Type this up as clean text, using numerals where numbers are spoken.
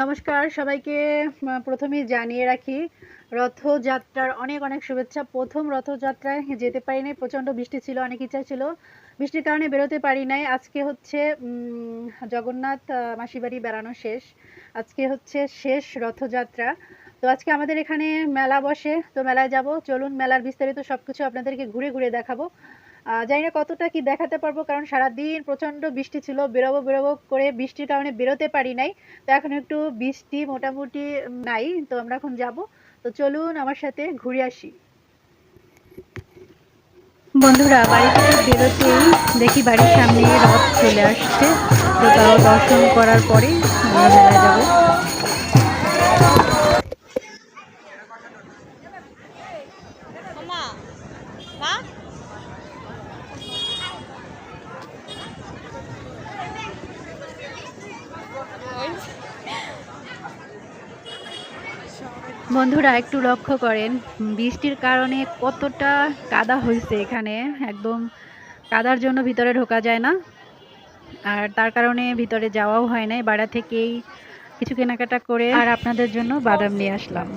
নমস্কার সবাইকে। প্রথমেই জানিয়ে রাখি রথযাত্রার অনেক অনেক শুভেচ্ছা। প্রথম রথযাত্রায় যেতে পারি নাই, প্রচণ্ড বৃষ্টি ছিল, অনেক ইচ্ছা ছিল, বৃষ্টির কারণে বেরোতে পারি নাই। আজকে হচ্ছে জগন্নাথ মাসিবাড়ি বেড়ানো শেষ, আজকে হচ্ছে শেষ রথযাত্রা। তো আজকে আমাদের এখানে মেলা বসে, তো মেলায় যাব। চলুন মেলার বিস্তারিত সব কিছু আপনাদেরকে ঘুরে ঘুরে দেখাবো। জানি না কতটা কি দেখাতে পারবো, কারণ সারাদিন প্রচণ্ড বৃষ্টি ছিল, বেরোবো বেরোবো করে বৃষ্টির কারণে বেরোতে পারি নাই। তো এখন একটু বৃষ্টি মোটামুটি নাই, তো আমরা এখন যাব। তো চলুন আমার সাথে ঘুরে আসি। বন্ধুরা, বাড়ি থেকে বেরোতেই দেখি বাড়ির সামনে রথ চলে আসছে। তো তাও দর্শন করার পরে আমরা মেলায় যাব। বন্ধুরা একটু লক্ষ্য করেন, বৃষ্টির কারণে কতটা কাদা হয়েছে এখানে। একদম কাদার জন্য ভিতরে ঢোকা যায় না, আর তার কারণে ভিতরে যাওয়াও হয় নাই। বাইরে থেকেই কিছু কেনাকাটা করে আর আপনাদের জন্য বাদাম নিয়ে আসলাম।